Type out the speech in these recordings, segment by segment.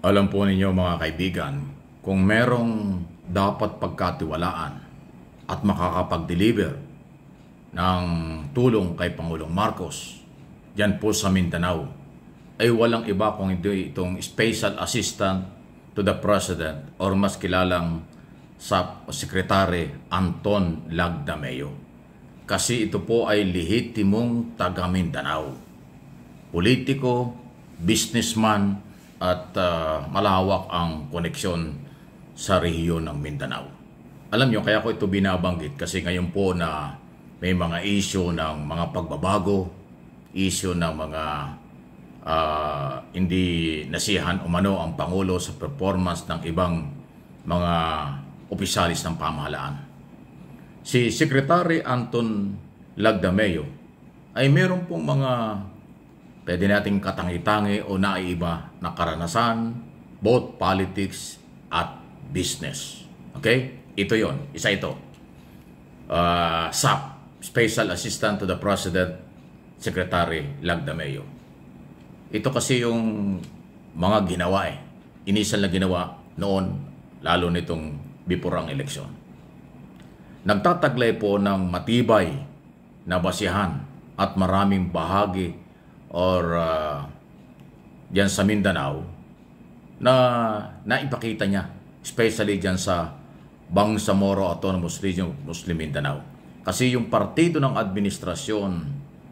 Alam po ninyo mga kaibigan, kung merong dapat pagkatiwalaan at makakapag-deliver ng tulong kay Pangulong Marcos diyan po sa Mindanao, ay walang iba kung hindi itong Special Assistant to the President or mas kilalang sa Secretary Anton Lagdameo. Kasi ito po ay lehitimong taga Mindanao, politiko, businessman, at malawak ang koneksyon sa rehiyon ng Mindanao. Alam nyo, kaya ko ito binabanggit kasi ngayon po na may mga issue ng mga pagbabago, issue ng mga hindi nasiyahan umano ang Pangulo sa performance ng ibang mga opisyalis ng pamahalaan. Si Secretary Anton Lagdameo ay meron pong mga pwede nating katangi-tangi o naiiba na karanasan, both politics at business. Okay? Ito yon, isa ito. SAP, Special Assistant to the President, Secretary Lagdameo. Ito kasi yung mga ginawa Initial na ginawa noon, lalo nitong before ang eleksyon. Nagtataglay po ng matibay na basihan at maraming bahagi or diyan sa Mindanao na naipakita niya, especially diyan sa Bangsamoro Autonomous Region, Muslim Mindanao. Kasi yung partido ng administrasyon,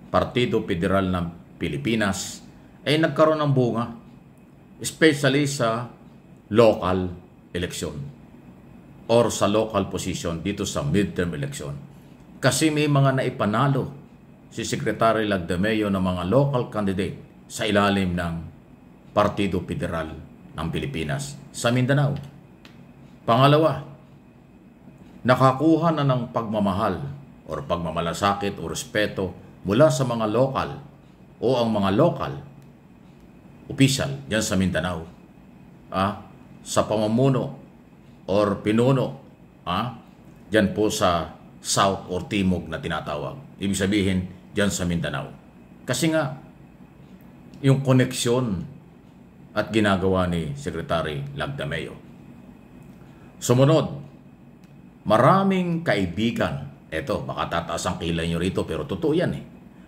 Partido Federal ng Pilipinas, ay nagkaroon ng bunga, especially sa local election or sa local position dito sa midterm election. Kasi may mga naipanalo si Secretary Lagdameo ng mga local candidate sa ilalim ng Partido Federal ng Pilipinas sa Mindanao. Pangalawa, nakakuha na ng pagmamahal o pagmamalasakit o respeto mula sa mga lokal o ang mga lokal official diyan sa Mindanao. Sa pamumuno or pinuno diyan po sa South or Timog na tinatawag. Ibig sabihin, diyan sa Mindanao. Kasi nga, yung koneksyon at ginagawa ni Secretary Lagdameo. Sumunod, maraming kaibigan, eto, baka tataas ang kilay nyo rito, pero totoo yan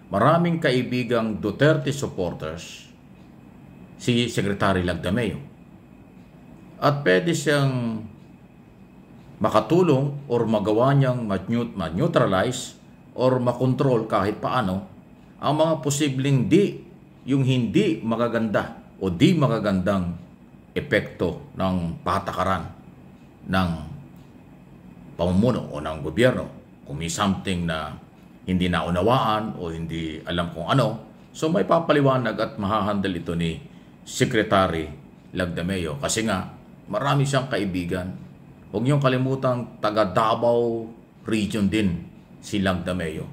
Maraming kaibigang Duterte supporters si Secretary Lagdameo. At pwede siyang makatulong or magawa niyang ma-neutralize or makontrol kahit paano ang mga posibleng yung hindi magaganda o di magagandang epekto ng patakaran ng pamumuno o ng gobyerno. Kung may something na hindi naunawaan o hindi alam kung ano, so may papaliwanag at mahahandle ito ni Secretary Lagdameo. Kasi nga, marami siyang kaibigan. Huwag niyong kalimutang taga Davao region din si Lagdameo.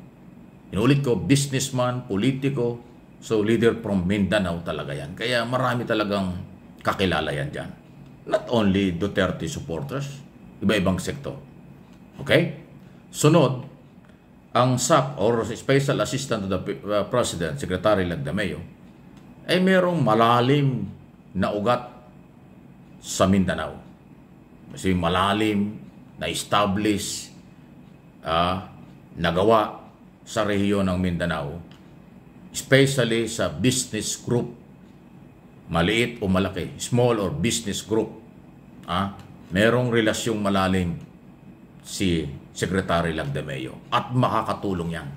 Inulit ko, businessman, politiko, so leader from Mindanao talaga yan. Kaya marami talagang kakilala yan dyan. Not only Duterte supporters, iba-ibang sektor. Okay? Sunod, ang SAP or Special Assistant to the President, Secretary Lagdameo, ay merong malalim na ugat sa Mindanao. Kasi malalim na establish nagawa sa rehiyon ng Mindanao, especially sa business group, maliit o malaki, small or business group. Merong relasyong malalim si Secretary Lagdameo at makakatulong yan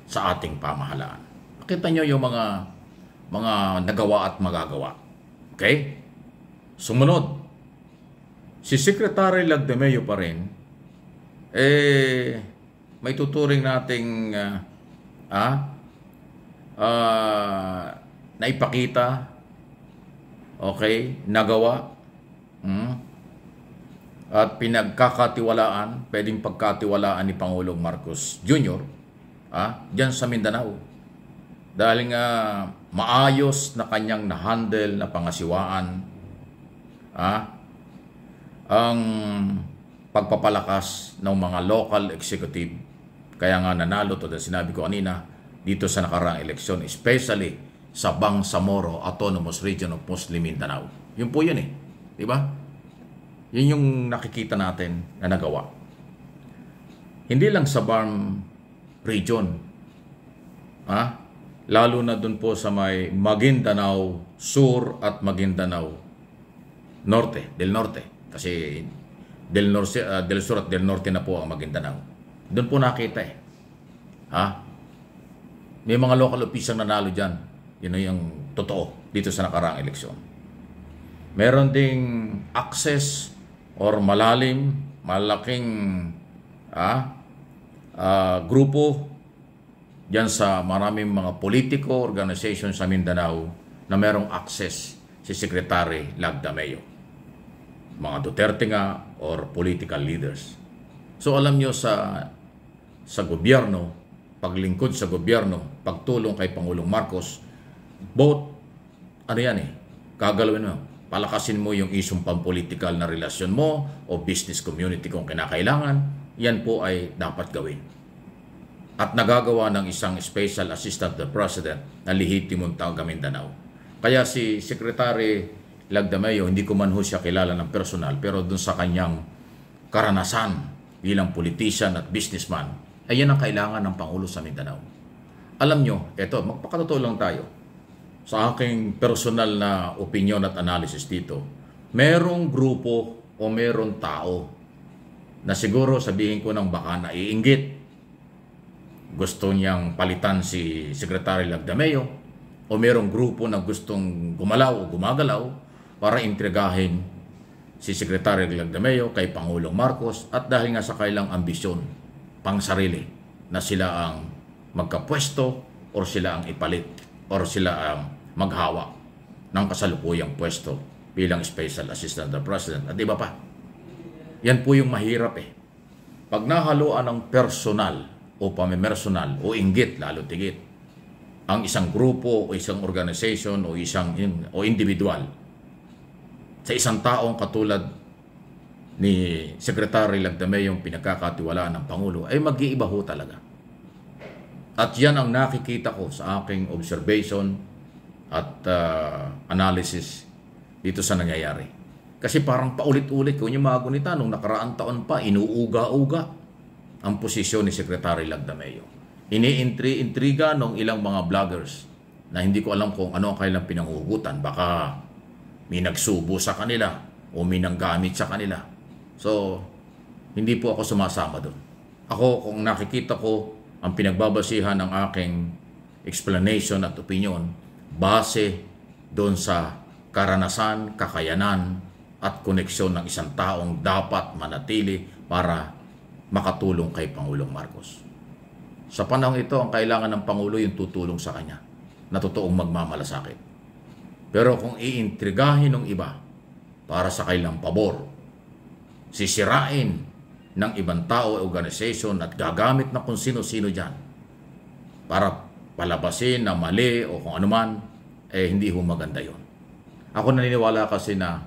sa ating pamahalaan. Makita nyo yung mga nagawa at magagawa. Okay? Sumunod, si Secretary Lagdameo pa rin, may tuturing nating naipakita, okay, nagawa, at pinagkakatiwalaan, pwedeng pagkatiwalaan ni Pangulong Marcos Jr. Diyan sa Mindanao. Dahil nga maayos na kanyang na-handle na pangasiwaan ang pagpapalakas ng mga local executive. Kaya nga nanalo to, sinabi ko kanina, dito sa nakaraang eleksyon, especially sa Bangsamoro Autonomous Region of Muslim Mindanao. Yun po yun eh. Di ba? Yun yung nakikita natin na nagawa. Hindi lang sa BARM region. Lalo na dun po sa may Maguindanao Sur at Maguindanao Norte, del Norte. Kasi del Sur at del Norte na po ang Maguindanao. Doon po nakita eh. May mga local official nanalo dyan. Yun yung totoo dito sa nakaraang eleksyon. Meron ding access or malaking grupo dyan sa maraming mga politiko, organization sa Mindanao na merong access si Secretary Lagdameo. Mga Duterte nga or political leaders. So alam nyo sa gobyerno, paglingkod sa gobyerno, pagtulong kay Pangulong Marcos, both, gagalawin mo, palakasin mo yung isang pampolitikal na relasyon mo o business community kung kinakailangan, yan po ay dapat gawin. At nagagawa ng isang Special Assistant to the President na lehitimong taga Mindanao. Kaya si Secretary Lagdameo, hindi ko man ho siya kilala ng personal, pero dun sa kanyang karanasan bilang politician at businessman, ay yan ang kailangan ng Pangulo sa Mindanao. Alam nyo, eto, magpakatotoo lang tayo. Sa aking personal na opinion at analysis dito, merong grupo o merong tao na siguro sabihin ko ng baka naiinggit. Gusto niyang palitan si Secretary Lagdameo o merong grupo na gustong gumalaw o gumagalaw para intrigahin si Secretary Lagdameo kay Pangulong Marcos at dahil nga sa kailang ambisyon pang sarili na sila ang magkapwesto o sila ang ipalit o sila ang maghawa ng kasalukuyang pwesto bilang Special Assistant to the President at iba pa. Yan po yung mahirap eh. Pag nahaluan ng personal o pamimersonal o inggit lalo tigit ang isang grupo o isang organization o individual sa isang taong katulad ni Secretary Lagdameo yung pinagkakatiwalaan ng Pangulo ay mag-iiba ho talaga. At yan ang nakikita ko sa aking observation at analysis dito sa nangyayari. Kasi parang paulit-ulit kung yung mga gunita nung nakaraang taon pa inuuga-uga ang posisyon ni Secretary Lagdameo. Ini-intriga ng ilang mga vloggers na hindi ko alam kung ano ang kailang pinanghugutan. Baka may nagsubo sa kanila o may nanggamit sa kanila. So, hindi po ako sumasama doon. Ako, kung nakikita ko ang pinagbabasihan ng aking explanation at opinion, base doon sa karanasan, kakayanan at koneksyon ng isang taong dapat manatili para makatulong kay Pangulong Marcos. Sa panahon ito, ang kailangan ng Pangulo yung tutulong sa kanya na totoong magmamalasakit. Pero kung iintrigahin ng iba para sa kailang pabor, sisirain ng ibang tao o organization at gagamit na kung sino-sino dyan para palabasin na mali o kung anuman, hindi ho maganda yon. Ako naniniwala kasi na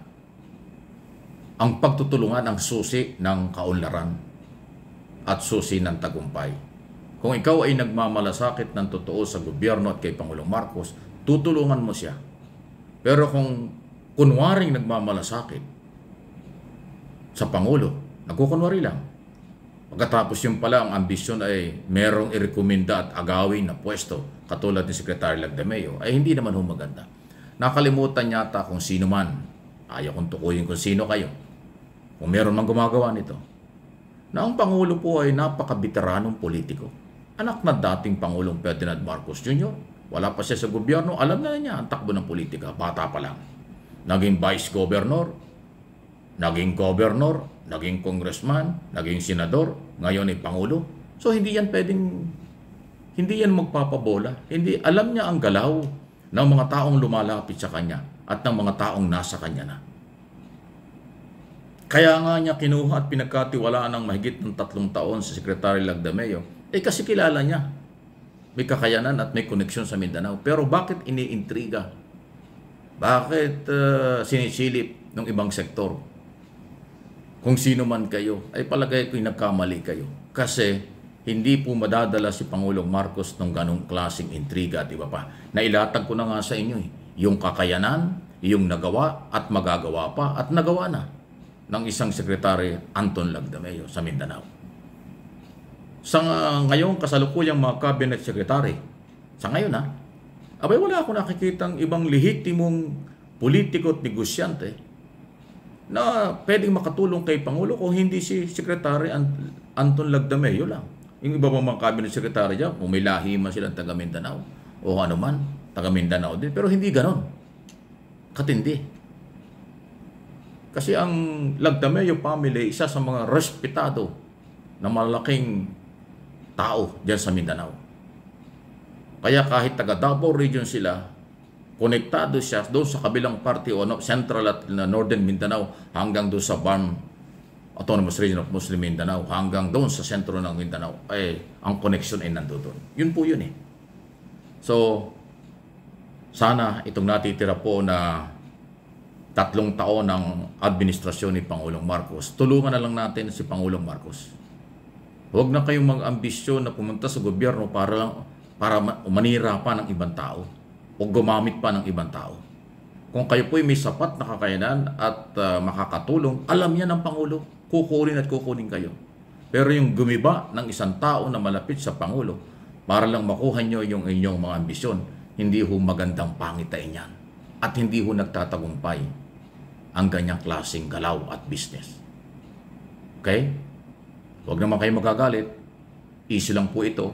ang pagtutulungan ang susi ng kaunlaran at susi ng tagumpay. Kung ikaw ay nagmamalasakit ng totoo sa gobyerno at kay Pangulong Marcos, tutulungan mo siya. Pero kung kunwaring nagmamalasakit sa Pangulo, nagkukunwari lang. Pagkatapos yung pala, ang ambisyon ay merong irekomenda at agawin na pwesto katulad ni Secretary Lagdameo, ay hindi naman maganda. Nakalimutan yata kung sino man. Ayaw kong tukuyin kung sino kayo. Kung meron man gumagawa nito. Na ang Pangulo po ay napaka-veteranong politiko. Anak na dating Pangulong Ferdinand Marcos Jr. Wala pa siya sa gobyerno. Alam na niya ang takbo ng politika. Bata pa lang. Naging vice governor, naging governor, naging congressman, naging senador, ngayon ay Pangulo. So hindi yan magpapabola. Hindi, alam niya ang galaw ng mga taong lumalapit sa kanya at ng mga taong nasa kanya na. Kaya nga niya kinuha at pinagkatiwalaan ng mahigit ng 3 taon sa Secretary Lagdameo, kasi kilala niya. May kakayanan at may koneksyon sa Mindanao. Pero bakit iniintriga? Bakit sinisilip ng ibang sektor? Kung sino man kayo, ay palagay ko'y nagkamali kayo. Kasi hindi po madadala si Pangulong Marcos ng ganong klaseng intriga at iba pa. Nailatag ko na nga sa inyo yung kakayanan, yung nagawa at magagawa pa at nagawa na ng isang Secretary Anton Lagdameo sa Mindanao. Sa ngayong kasalukuyang mga cabinet secretary, sa ngayon abay wala ako nakikitang ibang lehitimong politiko at negosyante na pwedeng makatulong kay Pangulo kung hindi si Secretary Anton Lagdameo lang. Yung iba pa mga cabinet secretary dyan, kung may lahi man silang taga Mindanao o ano man, taga Mindanao din. Pero hindi ganon. Katindi. Kasi ang Lagdameo family, isa sa mga respetado na malaking tao dyan sa Mindanao. Kaya kahit taga Davao region sila, konektado siya doon sa kabilang party o central at northern Mindanao hanggang doon sa BARM, Autonomous Region of Muslim Mindanao, hanggang doon sa sentro ng Mindanao, ang connection ay nandoon. Yun po yun So, sana itong natitira po na 3 taon ng administrasyon ni Pangulong Marcos, tulungan na lang natin si Pangulong Marcos. Huwag na kayong mag-ambisyon na pumunta sa gobyerno para manira pa ng ibang tao o gumamit pa ng ibang tao. Kung kayo po'y may sapat na kakayanan at makakatulong, alam niya ng Pangulo, kukunin at kukunin kayo. Pero yung gumiba ng isang tao na malapit sa Pangulo para lang makuha nyo yung inyong mga ambisyon, hindi ho magandang pangitain yan. At hindi ho nagtatagumpay ang ganyang klaseng galaw at business. Okay? Huwag naman kayo magagalit. Easy lang po ito.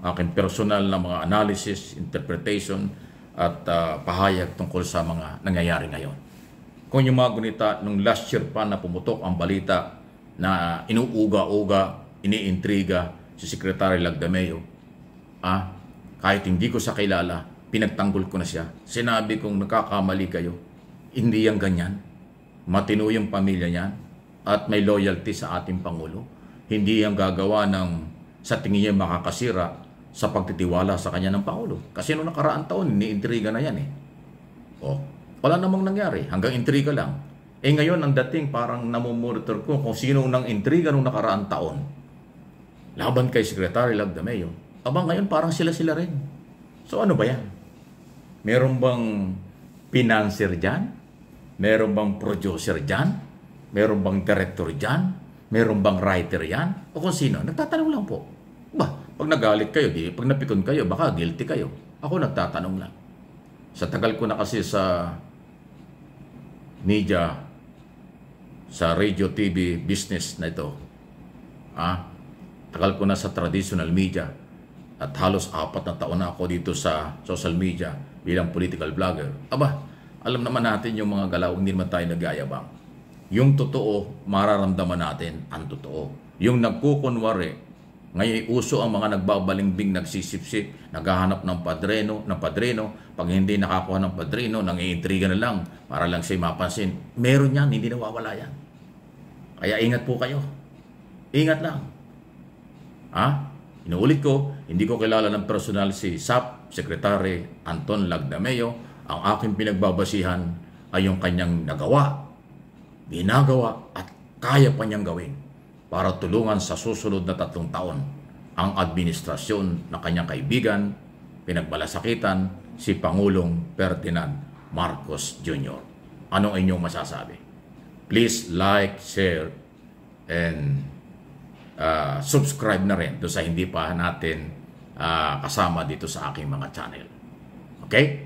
Aking personal na mga analysis, interpretation, at pahayag tungkol sa mga nangyayari ngayon. Kung yung mga gunita nung last year pa na pumutok ang balita na inuuga-uga, iniintriga si Secretary Lagdameo, kahit hindi ko sa kilala, pinagtanggol ko na siya. Sinabi kong nagkakamali kayo. Hindi yan ganyan. Matino yung pamilya niyan at may loyalty sa ating Pangulo. Hindi yan gagawa ng sa tingin niya makakasira sa pagtitiwala sa kanya ng Pangulo. Kasi noong nakaraang taon, iniintriga na yan wala namang nangyari. Hanggang intriga lang. Ngayon, ang dating parang namumonitor ko kung sino nang intriga noong nakaraang taon. Laban kay Secretary Lagdameo. Ngayon parang sila-sila rin. So ano ba yan? Meron bang financier dyan? Meron bang producer dyan? Meron bang director dyan? Meron bang writer yan? O kung sino? Nagtatanong lang po. Pag nagalit kayo, pag napikon kayo, baka guilty kayo. Ako nagtatanong lang. Sa tagal ko na kasi sa media, sa radio, TV, business na ito, tagal ko na sa traditional media at halos 4 na taon na ako dito sa social media bilang political vlogger. Alam naman natin yung mga galaw, hindi naman tayo nag-aayabang. Yung totoo, mararamdaman natin ang totoo. Yung nagkukunwari, ngayon uso ang mga nagbabalingbing, nagsisipsip, naghahanap ng padrino. Pag hindi nakakuha ng padrino, nangiintriga na lang para lang siya mapansin. Meron yan, hindi nawawala yan. Kaya ingat po kayo. Ingat lang. Inuulit ko, hindi ko kilala ng personal si SAP, Secretary Anton Lagdameo. Ang aking pinagbabasihan ay yung kanyang nagawa, ginagawa at kaya pa niyang gawin para tulungan sa susunod na 3 taon ang administrasyon ng kanyang kaibigan, pinagbalasakitan, si Pangulong Ferdinand Marcos Jr. Anong inyong masasabi? Please like, share, and subscribe na rin doon sa hindi pa natin kasama dito sa aking mga channel. Okay?